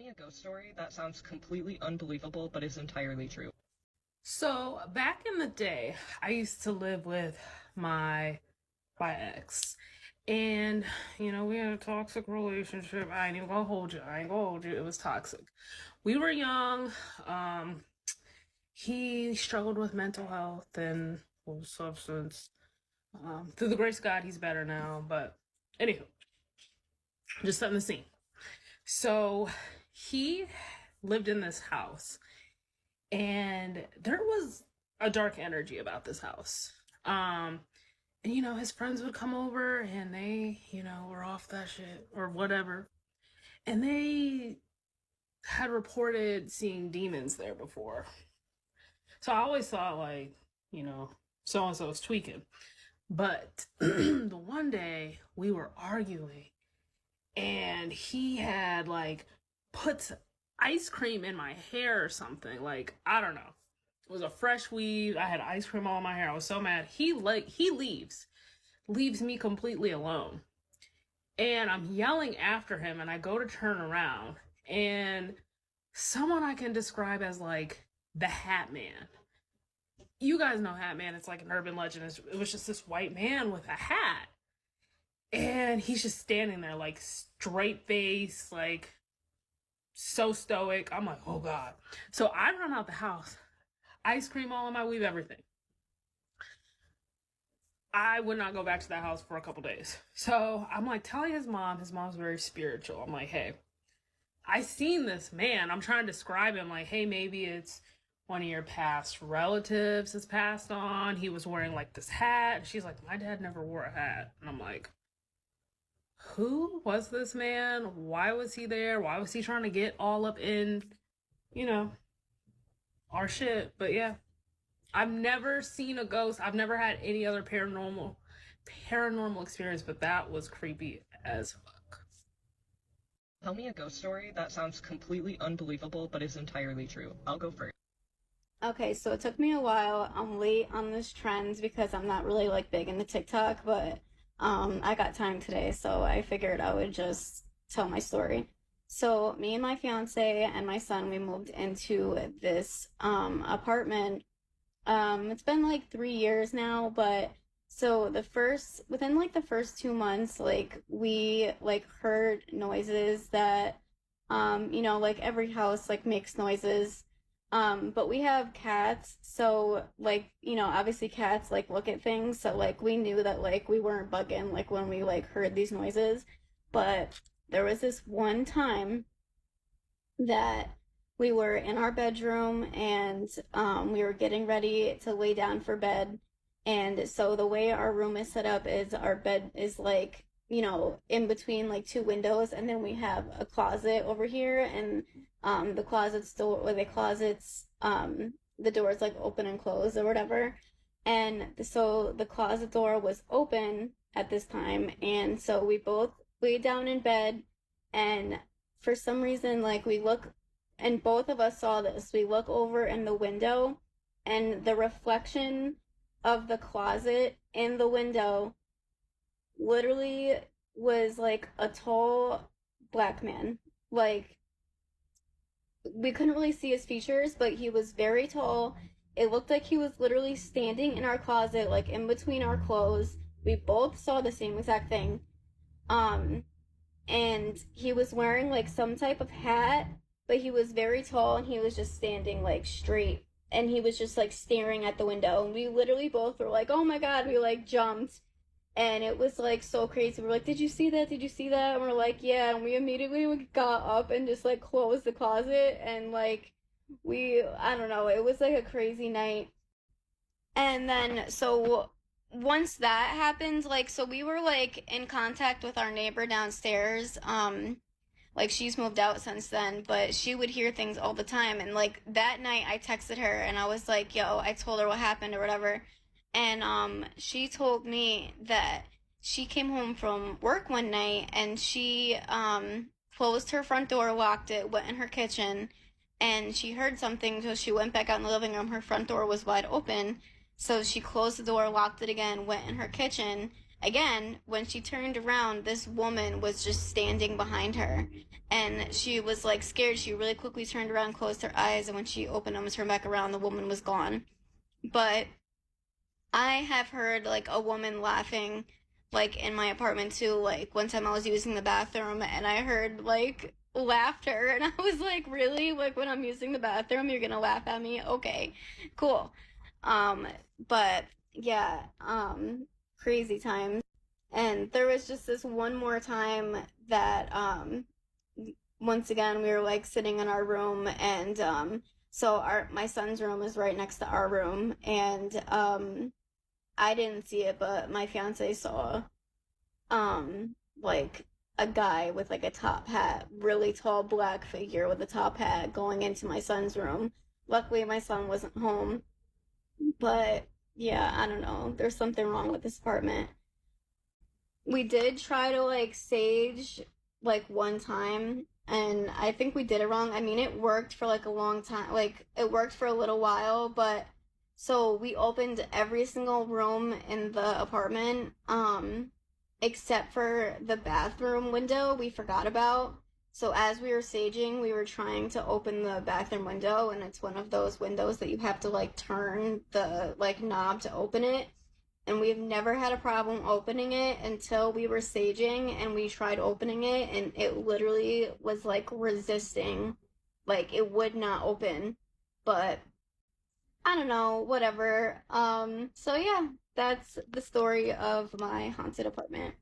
me a ghost story that sounds completely unbelievable but is entirely true. So back in the day, I used to live with my ex. And we had a toxic relationship. I ain't even gonna hold you. I ain't gonna hold you. It was toxic. We were young. Um, he struggled with mental health and substance. Through the grace of God, he's better now. But anywho, just setting the scene. So he lived in this house, and there was a dark energy about this house. And his friends would come over and they, were off that shit or whatever. And they had reported seeing demons there before. So I always thought, like, so and so was tweaking. But the one day we were arguing and he had, like, put ice cream in my hair or something. Like, I don't know. It was a fresh weave. I had ice cream all in my hair. I was so mad. He leaves me completely alone. And I'm yelling after him and I go to turn around and someone I can describe as like the Hat Man. You guys know Hat Man. It's like an urban legend. It was just this white man with a hat. And he's just standing there like straight face, like so stoic. I'm like, oh God. So I run out the house. Ice cream all in my weave, everything. I would not go back to that house for a couple days. So I'm like telling his mom's very spiritual. I'm like, hey, I seen this man. I'm trying to describe him like, hey, maybe it's one of your past relatives has passed on. He was wearing like this hat. And she's like, my dad never wore a hat. And I'm like, who was this man? Why was he there? Why was he trying to get all up in, you know, our shit? But yeah. I've never seen a ghost. I've never had any other paranormal experience, but that was creepy as fuck. Tell me a ghost story that sounds completely unbelievable but is entirely true. I'll go first. Okay, so it took me a while. I'm late on this trend because I'm not really like big into TikTok, but I got time today, so I figured I would just tell my story. So me and my fiance and my son, we moved into this apartment. It's been like 3 years now, but so within like the first 2 months, like we like heard noises that, like every house like makes noises. But we have cats, so like, obviously cats like look at things, so like we knew that like we weren't bugging like when we like heard these noises. But there was this one time that we were in our bedroom and we were getting ready to lay down for bed. And so the way our room is set up is our bed is like, in between like two windows, and then we have a closet over here, and the closet's door or the closets the door is like open and closed or whatever. And so the closet door was open at this time, and so we both laid down in bed, and for some reason like we look, and both of us saw this. We look over in the window, and the reflection of the closet in the window literally was like a tall black man. Like, we couldn't really see his features, but he was very tall. It looked like he was literally standing in our closet, like in between our clothes. We both saw the same exact thing. Um, and he was wearing like some type of hat, but he was very tall and he was just standing like straight, and he was just like staring at the window, and we literally both were like, oh my God, we like jumped, and it was like so crazy. We were like, did you see that? Did you see that? And we're like, yeah, and we immediately got up and just like closed the closet, and like I don't know, it was like a crazy night. And then so once that happened, like, so we were like in contact with our neighbor downstairs. Like, she's moved out since then, but she would hear things all the time. And like that night I texted her and I was like, yo, I told her what happened or whatever. And she told me that she came home from work one night and she closed her front door, locked it, went in her kitchen, and she heard something, so she went back out in the living room. Her front door was wide open, so she closed the door, locked it again, went in her kitchen, again, when she turned around, this woman was just standing behind her. And she was like scared. She really quickly turned around, closed her eyes, and when she opened them and turned back around, the woman was gone. But I have heard like a woman laughing like in my apartment too. Like one time I was using the bathroom and I heard like laughter and I was like, really? Like when I'm using the bathroom, you're gonna laugh at me? Okay, cool. Um, but yeah, crazy times. And there was just this one more time that once again we were like sitting in our room and so our my son's room is right next to our room and I didn't see it, but my fiance saw like a guy with like a top hat, really tall black figure with a top hat going into my son's room. Luckily my son wasn't home, but yeah, I don't know. There's something wrong with this apartment. We did try to like sage like one time and I think we did it wrong. I mean, it worked for like a long time. Like it worked for a little while, but so we opened every single room in the apartment except for the bathroom window we forgot about. So as we were saging, we were trying to open the bathroom window and it's one of those windows that you have to like turn the like knob to open it and we've never had a problem opening it until we were saging and we tried opening it and it literally was like resisting, like it would not open. But I don't know, whatever. So yeah, that's the story of my haunted apartment.